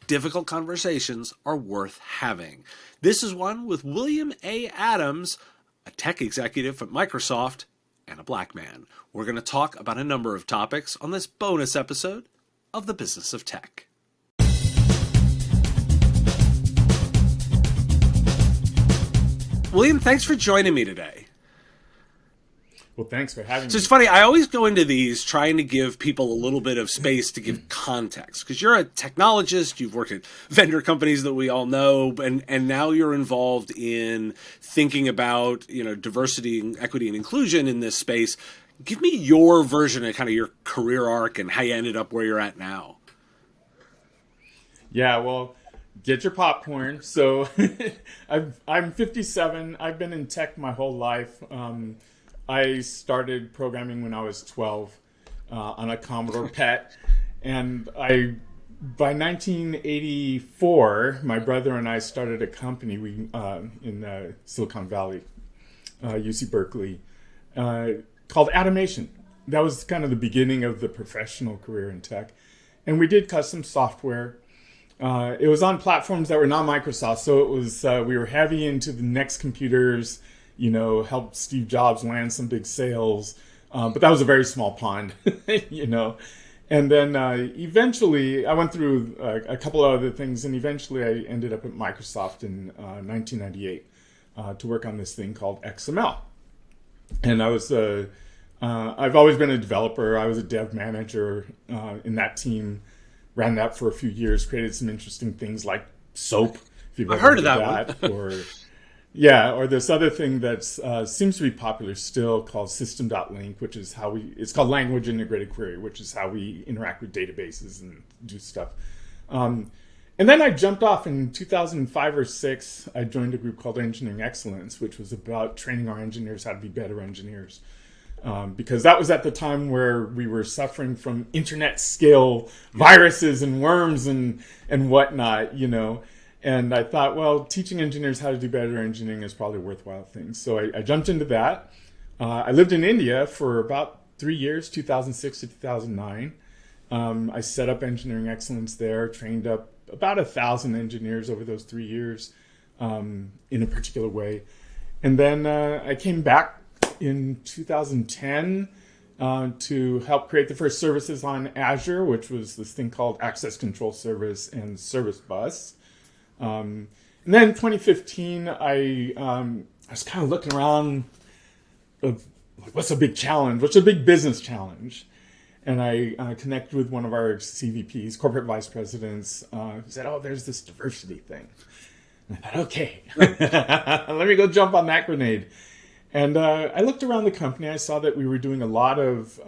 difficult conversations are worth having. This is one with William A. Adams, a tech executive at Microsoft, and a black man. We're going to talk about a number of topics on this bonus episode of The Business of Tech. William, thanks for joining me today. Well, thanks for having me. So it's funny, I always go into these trying to give people a little bit of space to give context, because you're a technologist, you've worked at vendor companies that we all know, and now you're involved in thinking about, diversity and equity and inclusion in this space. Give me your version of kind of your career arc and how you ended up where you're at now. Yeah, well, get your popcorn. So I'm 57. I've been in tech my whole life. I started programming when I was 12 on a Commodore PET. And by 1984, my brother and I started a company in Silicon Valley, UC Berkeley, called Automation. That was kind of the beginning of the professional career in tech. And we did custom software. It was on platforms that were not Microsoft. So it was we were heavy into the next computers, helped Steve Jobs land some big sales. But that was a very small pond, And then eventually I went through a couple of other things, and eventually I ended up at Microsoft in 1998 to work on this thing called XML. And I've always been a developer. I was a dev manager in that team, ran that for a few years, created some interesting things like SOAP. If you've I've heard of that one. Or this other thing that seems to be popular still called System.link, which is it's called Language Integrated Query, which is how we interact with databases and do stuff. And then I jumped off in 2005 or 6. I joined a group called Engineering Excellence, which was about training our engineers how to be better engineers. Because that was at the time where we were suffering from internet scale viruses and worms and whatnot, And I thought, well, teaching engineers how to do better engineering is probably a worthwhile thing. So I jumped into that. I lived in India for about 3 years, 2006 to 2009. I set up Engineering Excellence there, trained up about 1,000 engineers over those 3 years in a particular way. And then I came back in 2010 to help create the first services on Azure, which was this thing called Access Control Service and Service Bus. And then in 2015, I was kind of looking around of what's a big challenge? What's a big business challenge? And I connected with one of our CVPs, corporate vice presidents, who said, oh, there's this diversity thing. And I thought, okay, let me go jump on that grenade. And I looked around the company. I saw that we were doing a lot of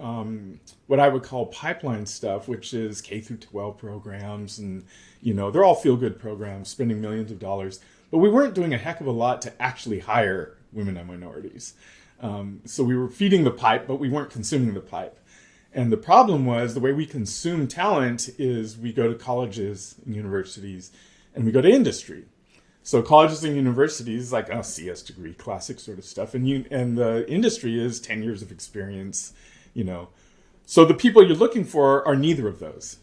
what I would call pipeline stuff, which is K through 12 programs. And, they're all feel-good programs, spending millions of dollars. But we weren't doing a heck of a lot to actually hire women and minorities. So we were feeding the pipe, but we weren't consuming the pipe. And the problem was the way we consume talent is we go to colleges and universities, and we go to industry. So colleges and universities, like a CS degree, classic sort of stuff. And the industry is 10 years of experience, So the people you're looking for are neither of those,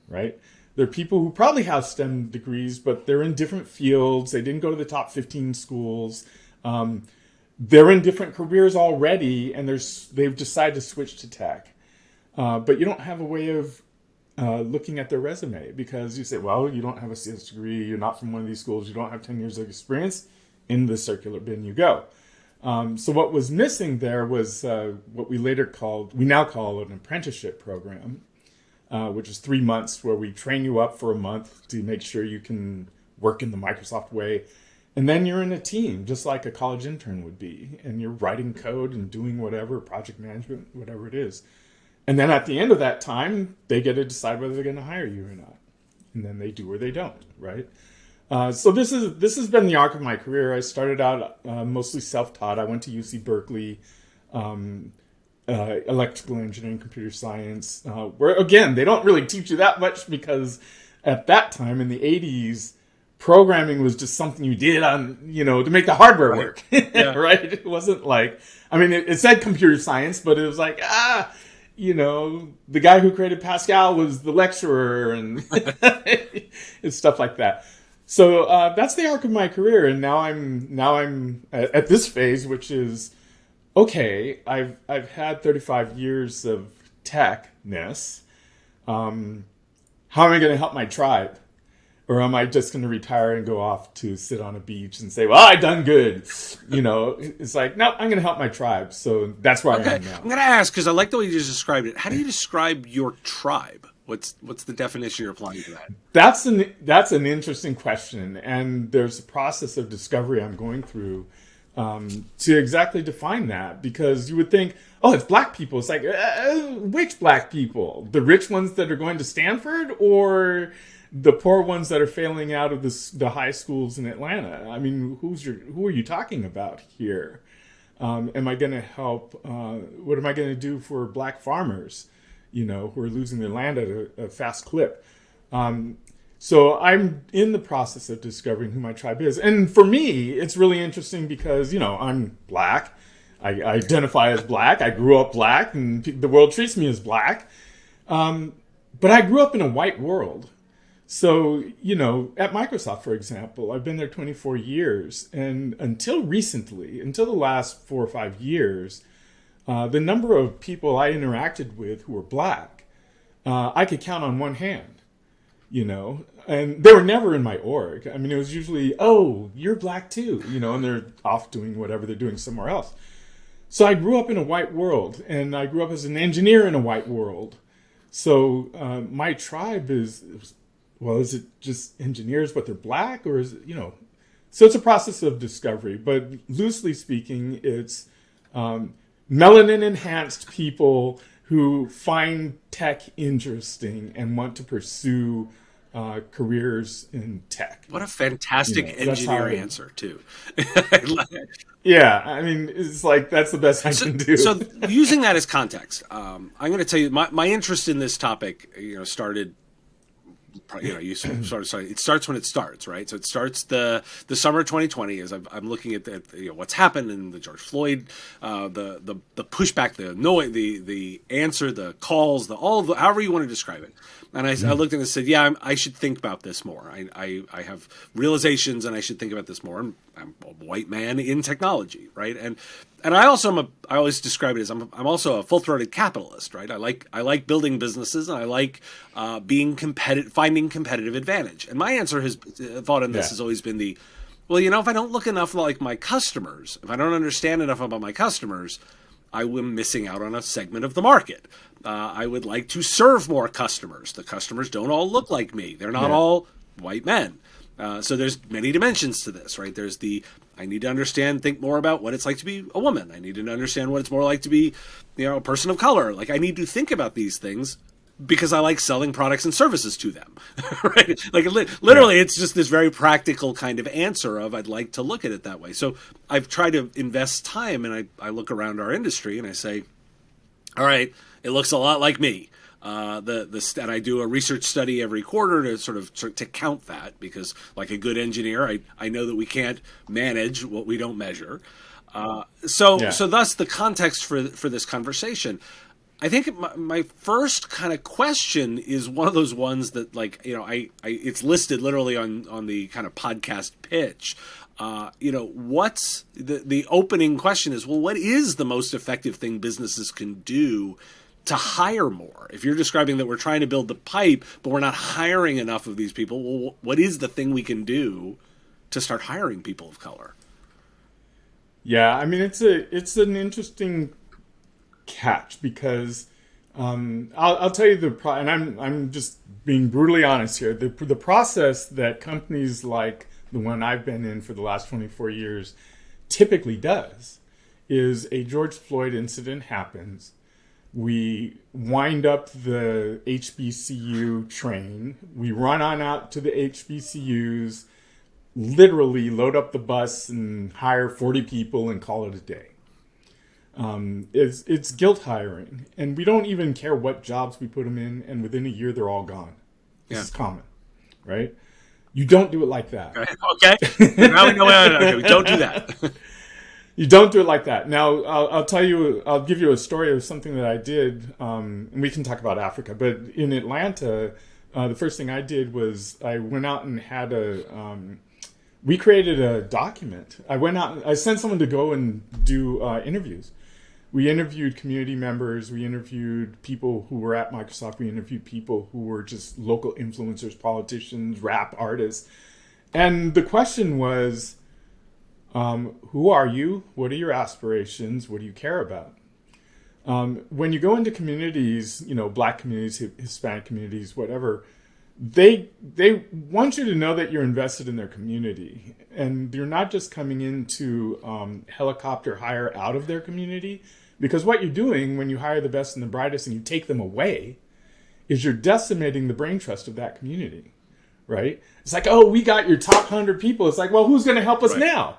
right? They're people who probably have STEM degrees, but they're in different fields. They didn't go to the top 15 schools. They're in different careers already, and they've decided to switch to tech. But you don't have a way of looking at their resume, because you say, well, you don't have a CS degree, you're not from one of these schools, you don't have 10 years of experience, in the circular bin you go. So what was missing there was what we now call an apprenticeship program, which is 3 months where we train you up for a month to make sure you can work in the Microsoft way. And then you're in a team, just like a college intern would be, and you're writing code and doing whatever, project management, whatever it is. And then at the end of that time, they get to decide whether they're going to hire you or not. And then they do or they don't, right? So this has been the arc of my career. I started out mostly self-taught. I went to UC Berkeley, electrical engineering, computer science, where, again, they don't really teach you that much, because at that time in the 80s, programming was just something you did on, to make the hardware work, Yeah. right? It wasn't like, it said computer science, but it was like, the guy who created Pascal was the lecturer and, and stuff like that. So that's the arc of my career, and now I'm at this phase, which is okay. I've had 35 years of techness. How am I going to help my tribe? Or am I just going to retire and go off to sit on a beach and say, well, I done good? It's like, no, I'm going to help my tribe. So that's where I am now. I'm going to ask, because I like the way you just described it. How do you describe your tribe? What's the definition you're applying to that? That's an interesting question. And there's a process of discovery I'm going through to exactly define that. Because you would think, oh, it's black people. It's like, which black people? The rich ones that are going to Stanford, or the poor ones that are failing out of the high schools in Atlanta? I mean, who are you talking about here? Am I going to help? What am I going to do for black farmers, who are losing their land at a fast clip? So I'm in the process of discovering who my tribe is. And for me, it's really interesting because, I'm black. I identify as black. I grew up black, and the world treats me as black. But I grew up in a white world. So, at Microsoft, for example, I've been there 24 years. And until the last 4 or 5 years, the number of people I interacted with who were black, I could count on one hand, and they were never in my org. I mean, it was usually, oh, you're black too, and they're off doing whatever they're doing somewhere else. So I grew up in a white world, and I grew up as an engineer in a white world. So my tribe is it just engineers, but they're black, or is it, So it's a process of discovery, but loosely speaking, it's melanin-enhanced people who find tech interesting and want to pursue careers in tech. What a fantastic engineer answer, too. Yeah, I mean, it's like that's the best I can do. So using that as context, I'm going to tell you my interest in this topic, started. It starts when it starts, right? So it starts the summer of 2020 as I'm looking at what's happened in the George Floyd, the pushback, the answer, the calls, however you want to describe it. And I looked and I said, yeah, I should think about this more. I have realizations, and I should think about this more. I'm a white man in technology, right? And I also I always describe it as I'm also a full-throated capitalist, right? I like building businesses, and I like finding competitive advantage. And my thought on this has always been if I don't look enough like my customers, if I don't understand enough about my customers, I am missing out on a segment of the market. I would like to serve more customers. The customers don't all look like me. They're not all white men. So there's many dimensions to this, right? There's I need to think more about what it's like to be a woman. I need to understand what it's more like to be, a person of color. Like, I need to think about these things because I like selling products and services to them, right? Like, literally, it's just this very practical kind of answer of I'd like to look at it that way. So I've tried to invest time, and I look around our industry and I say, all right, it looks a lot like me. And I do a research study every quarter to count that, because like a good engineer, I know that we can't manage what we don't measure. So thus the context for this conversation. I think my first kind of question is one of those ones that, it's listed literally on the kind of podcast pitch. What's the opening question is, well, what is the most effective thing businesses can do to hire more? If you're describing that we're trying to build the pipe, but we're not hiring enough of these people, well, what is the thing we can do to start hiring people of color? Yeah, I mean, it's an interesting catch, because I'll tell you and I'm just being brutally honest here. The process that companies like the one I've been in for the last 24 years typically does is a George Floyd incident happens. We wind up the HBCU train. We run on out to the HBCUs, literally load up the bus and hire 40 people and call it a day. It's guilt hiring, and we don't even care what jobs we put them in, and within a year they're all gone. This is common, right? You don't do it like that. Okay. Now we know. Okay, we don't do that. You don't do it like that. Now, I'll give you a story of something that I did, and we can talk about Africa. But in Atlanta, the first thing I did was I went out and we created a document. I sent someone to go and do interviews. We interviewed community members. We interviewed people who were at Microsoft. We interviewed people who were just local influencers, politicians, rap artists. And the question was, who are you? What are your aspirations? What do you care about? When you go into communities, Black communities, Hispanic communities, whatever, they want you to know that you're invested in their community. And you're not just coming in to helicopter hire out of their community. Because what you're doing when you hire the best and the brightest and you take them away is you're decimating the brain trust of that community, right? It's like, oh, we got your top 100 people. It's like, well, who's going to help us now?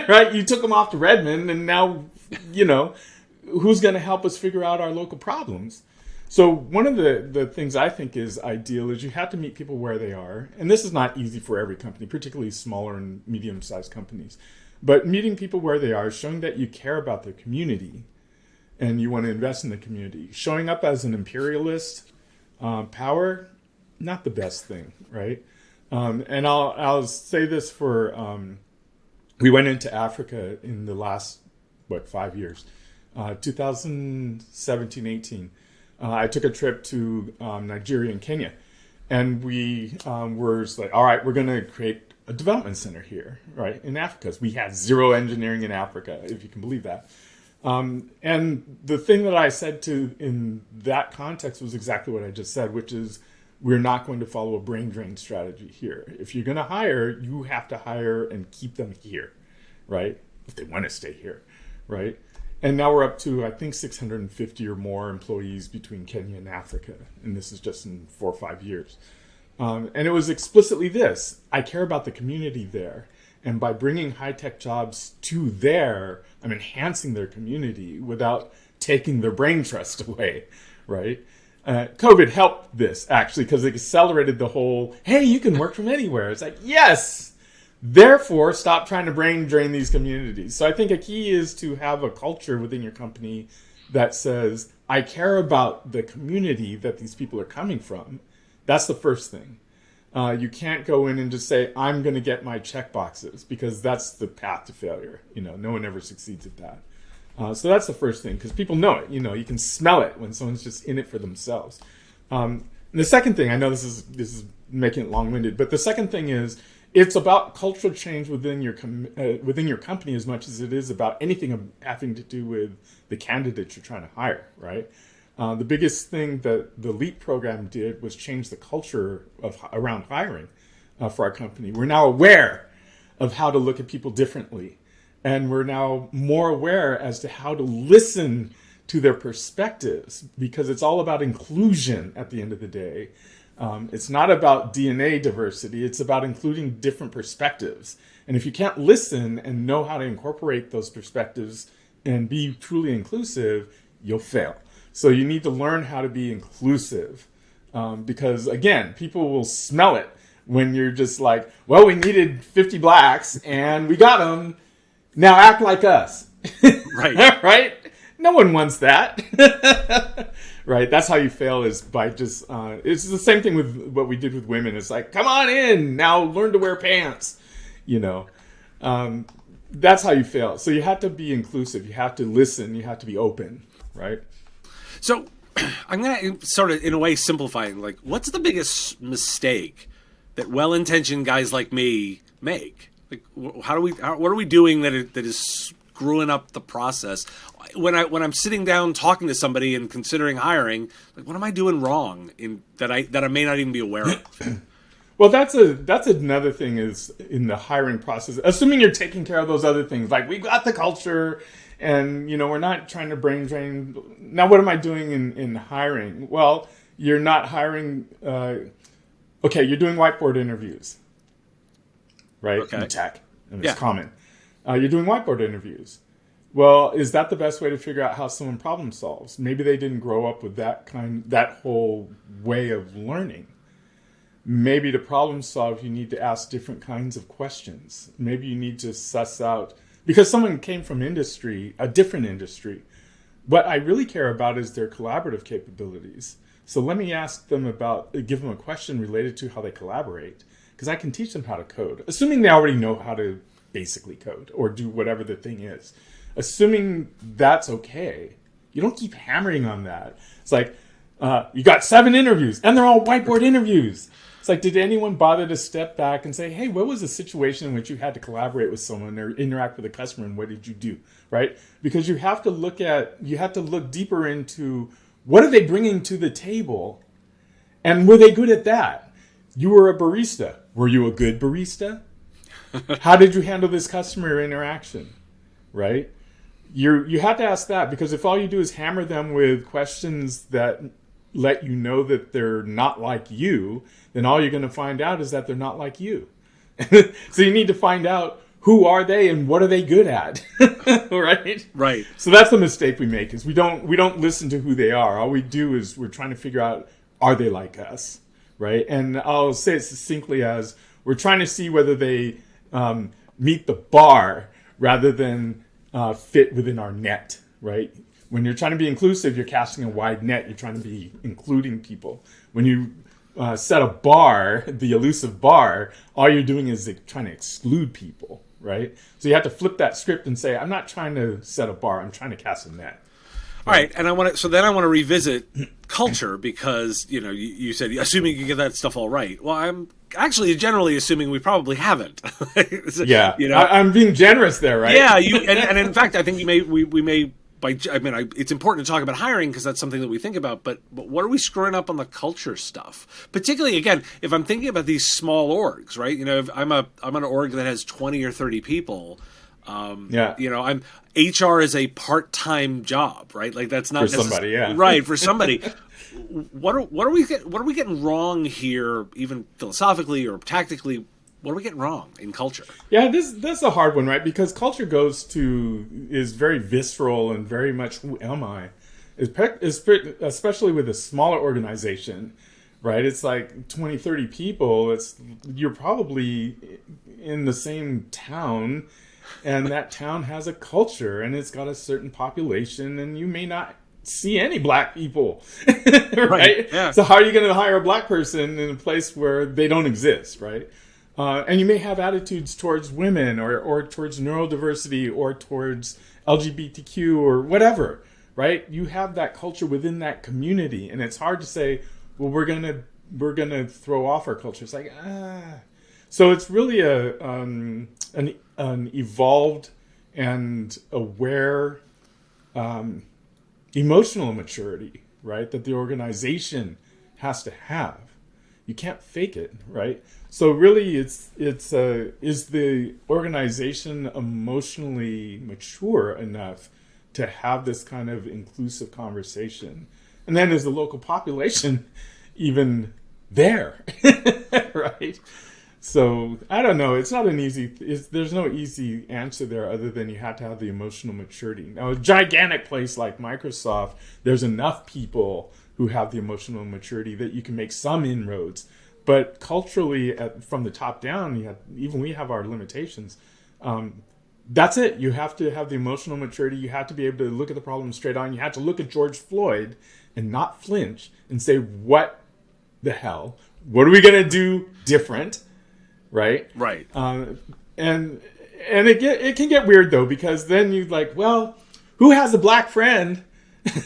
Right? You took them off to Redmond, and now, who's going to help us figure out our local problems? So one of the things I think is ideal is you have to meet people where they are. And this is not easy for every company, particularly smaller and medium-sized companies. But meeting people where they are, showing that you care about their community and you want to invest in the community. Showing up as an imperialist power, not the best thing, right? And I'll say this for, we went into Africa in the last, 5 years, 2017, 18. I took a trip to Nigeria and Kenya. And we were like, all right, we're going to create a development center here, right, in Africa. 'Cause we had zero engineering in Africa, if you can believe that. And the thing that I said in that context was exactly what I just said, which is we're not going to follow a brain drain strategy here. If you're going to hire, you have to hire and keep them here, right, if they want to stay here, right? And now we're up to, I think, 650 or more employees between Kenya and Africa. And this is just in 4 or 5 years. And it was explicitly this: I care about the community there. And by bringing high-tech jobs to there, I'm enhancing their community without taking their brain trust away, right? COVID helped this, actually, because it accelerated the whole, hey, you can work from anywhere. It's like, yes! Therefore, stop trying to brain drain these communities. So I think a key is to have a culture within your company that says, I care about the community that these people are coming from. That's the first thing. You can't go in and just say, I'm going to get my check boxes, because that's the path to failure. No one ever succeeds at that. So that's the first thing, because people know it. You can smell it when someone's just in it for themselves. And the second thing, I know this is making it long-winded, but the second thing is it's about cultural change within your company as much as it is about anything having to do with the candidates you're trying to hire, right? The biggest thing that the LEAP program did was change the culture around hiring for our company. We're now aware of how to look at people differently. And we're now more aware as to how to listen to their perspectives, because it's all about inclusion at the end of the day. It's not about DNA diversity. It's about including different perspectives. And if you can't listen and know how to incorporate those perspectives and be truly inclusive, you'll fail. So you need to learn how to be inclusive, because, again, people will smell it when you're just like, well, we needed 50 blacks and we got them. Now act like us. Right. Right? No one wants that. Right? That's how you fail, is by just, it's the same thing with what we did with women. It's like, come on in, now learn to wear pants. That's how you fail. So you have to be inclusive. You have to listen. You have to be open. Right? So I'm going to sort of, in a way, simplify it. Like, what's the biggest mistake that well-intentioned guys like me make? Like, what are we doing that is screwing up the process? When I'm sitting down talking to somebody and considering hiring, like, what am I doing wrong that I may not even be aware of? Well, that's another thing is in the hiring process, assuming you're taking care of those other things, like we got the culture. And, we're not trying to brain drain. Now, what am I doing in hiring? Well, you're not hiring. Okay, you're doing whiteboard interviews, right? Okay. In tech, and it's common. You're doing whiteboard interviews. Well, is that the best way to figure out how someone problem solves? Maybe they didn't grow up with that whole way of learning. Maybe to problem solve, you need to ask different kinds of questions. Maybe you need to suss out because someone came from industry, a different industry. What I really care about is their collaborative capabilities. So let me give them a question related to how they collaborate, because I can teach them how to code, assuming they already know how to basically code or do whatever the thing is. Assuming that's okay, you don't keep hammering on that. It's like, you got 7 interviews, and they're all whiteboard interviews. It's like, did anyone bother to step back and say, hey, what was the situation in which you had to collaborate with someone or interact with a customer, and what did you do, right? Because you have to look deeper into what are they bringing to the table, and were they good at that? You were a barista. Were you a good barista? How did you handle this customer interaction, right? You have to ask that, because if all you do is hammer them with questions that let you know that they're not like you, then all you're going to find out is that they're not like you. So you need to find out, who are they and what are they good at? Right? Right. So that's the mistake we make, is we don't listen to who they are. All we do is we're trying to figure out, are they like us? Right? And I'll say it succinctly as, we're trying to see whether they meet the bar rather than fit within our net, right? When you're trying to be inclusive, you're casting a wide net. You're trying to be including people. When you set a bar, the elusive bar, all you're doing is trying to exclude people, right? So you have to flip that script and say, I'm not trying to set a bar. I'm trying to cast a net. All right, and I want to revisit culture, because you said assuming you get that stuff all right. Well, I'm actually generally assuming we probably haven't. Yeah, I'm being generous there, right? Yeah, and in fact, I think we may. It's important to talk about hiring, because that's something that we think about. But what are we screwing up on the culture stuff? Particularly, again, if I'm thinking about these small orgs, right? If I'm an org that has 20 or 30 people. HR is a part-time job, right? Like, that's not for somebody, yeah. Right, for somebody. What are we getting wrong here, even philosophically or tactically? What are we getting wrong in culture? Yeah, that's a hard one, right? Because culture is very visceral and very much, who am I? Especially with a smaller organization, right? It's like 20, 30 people. You're probably in the same town, and that town has a culture, and it's got a certain population, and you may not see any black people, right? Yeah. So how are you going to hire a black person in a place where they don't exist, right? And you may have attitudes towards women or towards neurodiversity or towards LGBTQ or whatever, right? You have that culture within that community, and it's hard to say, well, we're gonna throw off our culture. It's like, So it's really an evolved and aware emotional maturity, right? That the organization has to have. You can't fake it, right? So really, is the organization emotionally mature enough to have this kind of inclusive conversation? And then is the local population even there, right? So I don't know. It's not an easy. There's no easy answer there, other than you have to have the emotional maturity. Now, a gigantic place like Microsoft, there's enough people who have the emotional maturity that you can make some inroads. But culturally, from the top down, even we have our limitations. That's it. You have to have the emotional maturity. You have to be able to look at the problem straight on. You have to look at George Floyd and not flinch and say, what the hell? What are we going to do different? Right? Right. And it can get weird, though, because then you're like, well, who has a black friend?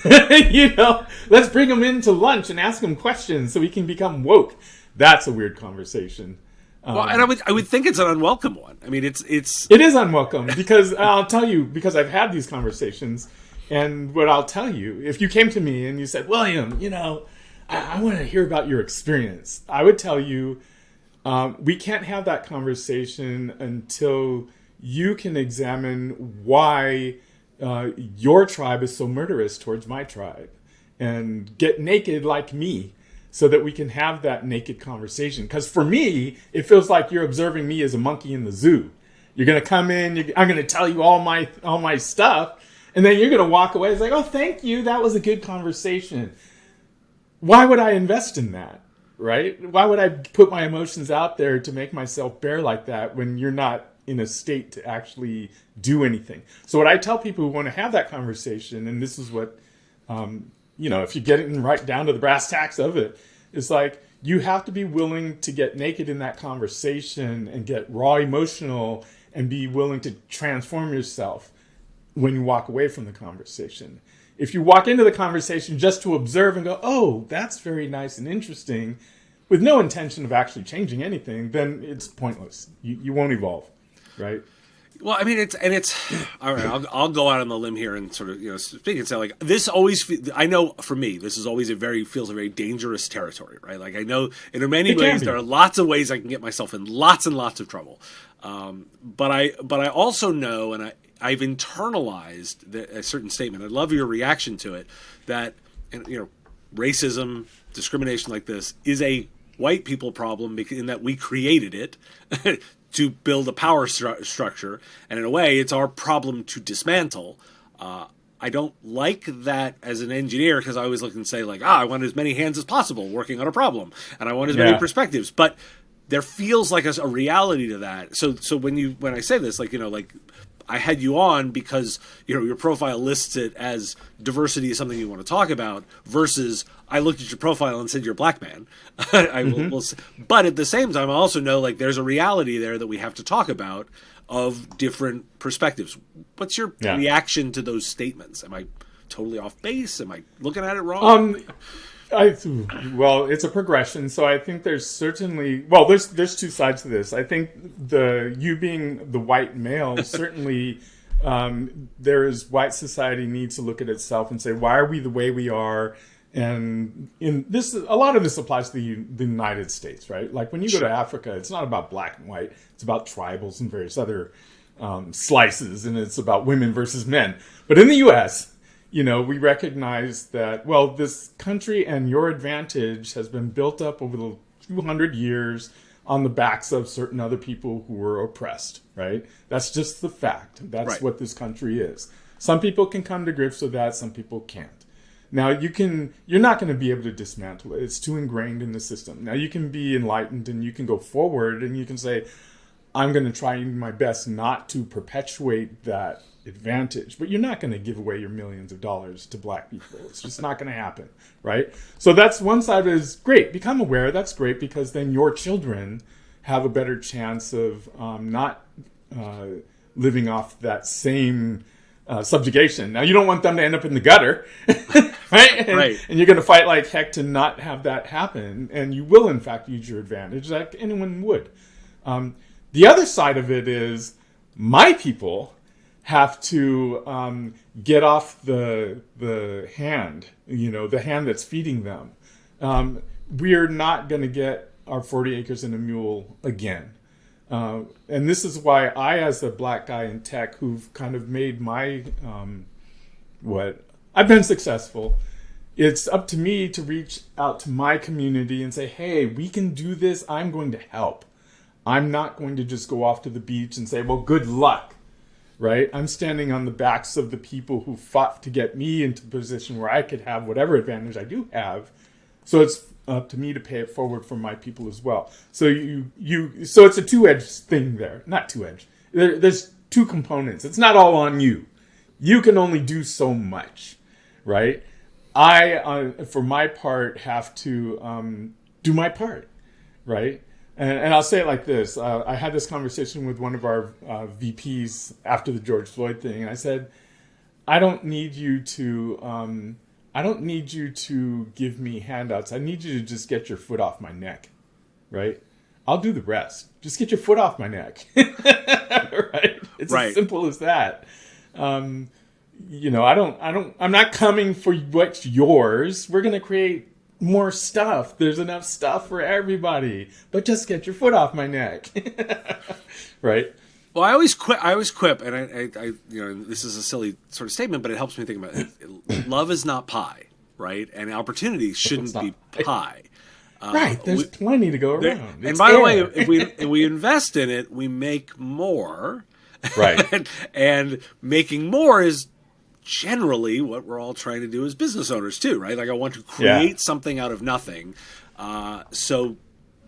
Let's bring him into lunch and ask him questions so he can become woke. That's a weird conversation. Well, and I would think it's an unwelcome one. I mean, it is unwelcome, because I'll tell you, because I've had these conversations, and what I'll tell you, if you came to me and you said, William, I want to hear about your experience, I would tell you, we can't have that conversation until you can examine why your tribe is so murderous towards my tribe, and get naked like me, so that we can have that naked conversation. Because for me, it feels like you're observing me as a monkey in the zoo. You're going to come in, I'm going to tell you all my stuff, and then you're going to walk away. It's like, oh, thank you, that was a good conversation. Why would I invest in that, right? Why would I put my emotions out there to make myself bare like that when you're not in a state to actually do anything. So what I tell people who want to have that conversation, and this is what, if you get it right down to the brass tacks of it, it's like you have to be willing to get naked in that conversation and get raw emotional and be willing to transform yourself when you walk away from the conversation. If you walk into the conversation just to observe and go, oh, that's very nice and interesting, with no intention of actually changing anything, then it's pointless. You won't evolve, right? Well, I mean, it's all right. I'll go out on the limb here and sort of speak and say, like, this always. I know for me, this is always feels a very dangerous territory, right? Like, I know in many ways there are lots of ways I can get myself in lots and lots of trouble, but I also know, and I've internalized a certain statement. I love your reaction to it. That racism, discrimination like this is a white people problem in that we created it to build a power structure, and in a way, it's our problem to dismantle. I don't like that as an engineer because I always look and say, like, I want as many hands as possible working on a problem, and I want as many perspectives. But there feels like a reality to that. So when I say this, like, I had you on because your profile lists it as diversity is something you want to talk about, versus I looked at your profile and said you're a black man. But at the same time, I also know, like, there's a reality there that we have to talk about of different perspectives. What's your reaction to those statements? Am I totally off base? Am I looking at it wrong? Well, it's a progression. So I think there's certainly, there's two sides to this. I think you being the white male, certainly there is white society needs to look at itself and say, why are we the way we are? And a lot of this applies to the United States, right? Like when you go to Africa, it's not about black and white. It's about tribals and various other slices, and it's about women versus men. But in the U.S., we recognize that, this country and your advantage has been built up over the 200 years on the backs of certain other people who were oppressed, right? That's just the fact. That's what this country is. Some people can come to grips with that. Some people can't. Now, you're not going to be able to dismantle it. It's too ingrained in the system. Now, you can be enlightened and you can go forward and you can say, I'm going to try my best not to perpetuate that advantage, but you're not going to give away your millions of dollars to black people. It's just not going to happen, right? So that's one side is great. Become aware. That's great because then your children have a better chance of not living off that same subjugation. Now, you don't want them to end up in the gutter, right? And you're going to fight like heck to not have that happen. And you will, in fact, use your advantage like anyone would. The other side of it is my people have to get off the hand, the hand that's feeding them. We're not going to get our 40 acres and a mule again. And this is why I, as a black guy in tech who've kind of made my, I've been successful. It's up to me to reach out to my community and say, hey, we can do this. I'm going to help. I'm not going to just go off to the beach and say, well, good luck. Right? I'm standing on the backs of the people who fought to get me into a position where I could have whatever advantage I do have. So it's up to me to pay it forward for my people as well. So so it's a two-edged thing there. Not two-edged. There's two components. It's not all on you. You can only do so much, right? I, for my part, have to do my part, right? And I'll say it like this. I had this conversation with one of our VPs after the George Floyd thing, and I said, I don't need you to give me handouts. I need you to just get your foot off my neck, right? I'll do the rest. Just get your foot off my neck, right? It's as simple as that. I'm not coming for what's yours. We're going to create more stuff. There's enough stuff for everybody, but just get your foot off my neck. Right? Well, I always quip, and I this is a silly sort of statement, but it helps me think about it. Love is not pie, right? And opportunity shouldn't be pie. Right. There's plenty to go around. And by the way, if we invest in it, we make more. Right. and making more is generally what we're all trying to do as business owners too, right? Like I want to create something out of nothing. So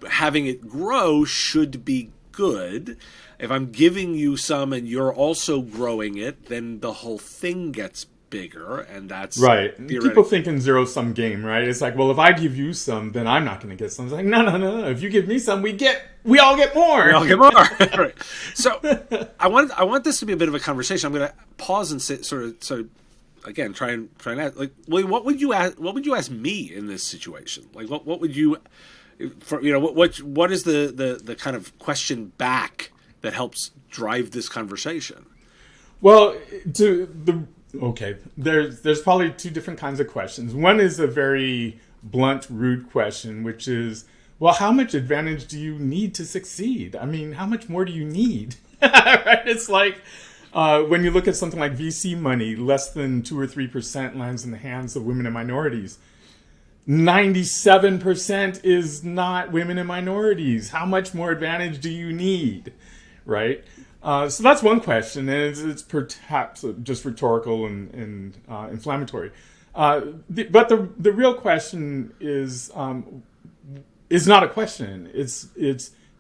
having it grow should be good. If I'm giving you some and you're also growing it, then the whole thing gets bigger, and that's right. People think in zero-sum game, right? It's like, well, if I give you some, then I'm not going to get some. It's like, no. If you give me some, we all get more. We all get more. Right. So I want this to be a bit of a conversation. I'm going to pause and sit, sort of again, try and ask, like, William, what would you ask me in this situation? Like, what would you, what is the kind of question back that helps drive this conversation? Well, there's probably two different kinds of questions. One is a very blunt, rude question, which is, well, how much advantage do you need to succeed? I mean, how much more do you need? Right? It's like, when you look at something like VC money, less than 2 or 3% lands in the hands of women and minorities. 97% is not women and minorities. How much more advantage do you need? Right? So that's one question, and it's perhaps just rhetorical and inflammatory. But the real question is not a question. It's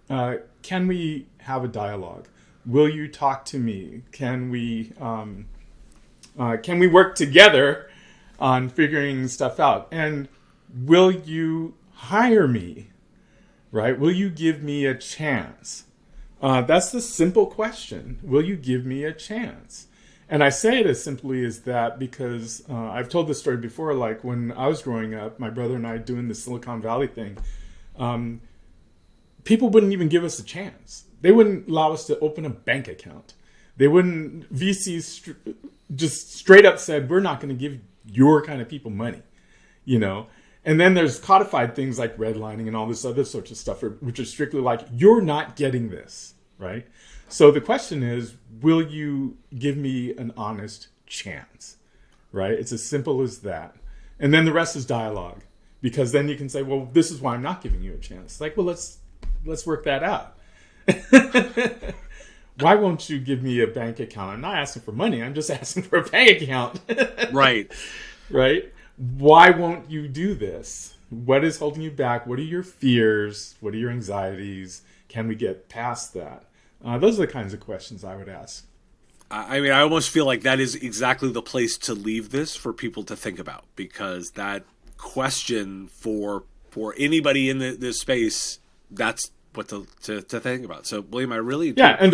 can we have a dialogue? Will you talk to me? Can we work together on figuring stuff out? And will you hire me? Right? Will you give me a chance? That's the simple question. Will you give me a chance? And I say it as simply as that because I've told this story before. Like when I was growing up, my brother and I doing the Silicon Valley thing, people wouldn't even give us a chance. They wouldn't allow us to open a bank account. VCs just straight up said, we're not going to give your kind of people money, And then there's codified things like redlining and all this other sorts of stuff, which are strictly like, you're not getting this, right? So the question is, will you give me an honest chance, right? It's as simple as that. And then the rest is dialogue, because then you can say, well, this is why I'm not giving you a chance. Like, well, let's work that out. Why won't you give me a bank account? I'm not asking for money. I'm just asking for a bank account. Right. Right. Why won't you do this? What is holding you back? What are your fears? What are your anxieties? Can we get past that? Those are the kinds of questions I would ask. I mean, I almost feel like that is exactly the place to leave this for people to think about, because that question for anybody in this space, that's what to think about. So, William, I really do. Yeah, and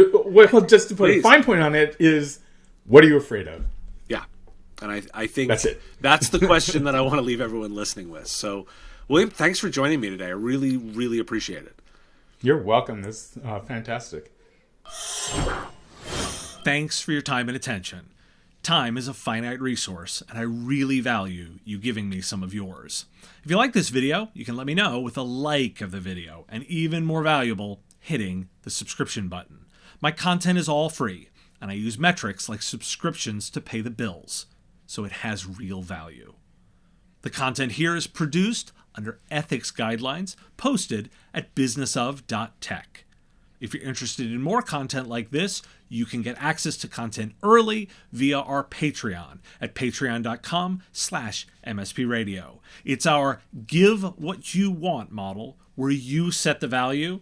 just to put a fine point on it is, what are you afraid of? Yeah, and I think that's it. That's the question that I want to leave everyone listening with. So, William, thanks for joining me today. I really, really appreciate it. You're welcome. This is fantastic. Thanks for your time and attention. Time is a finite resource, and I really value you giving me some of yours. If you like this video, you can let me know with a like of the video, and even more valuable, hitting the subscription button. My content is all free, and I use metrics like subscriptions to pay the bills, so it has real value. The content here is produced under ethics guidelines posted at businessof.tech. If you're interested in more content like this, you can get access to content early via our Patreon at patreon.com/MSPradio. It's our give what you want model, where you set the value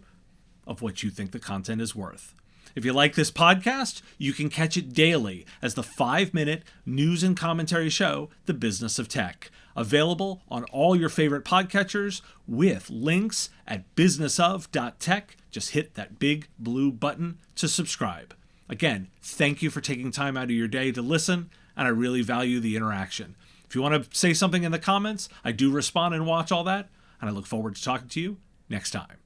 of what you think the content is worth. If you like this podcast, you can catch it daily as the 5-minute news and commentary show, The Business of Tech, available on all your favorite podcatchers with links at businessof.tech. Just hit that big blue button to subscribe. Again, thank you for taking time out of your day to listen, and I really value the interaction. If you want to say something in the comments, I do respond and watch all that, and I look forward to talking to you next time.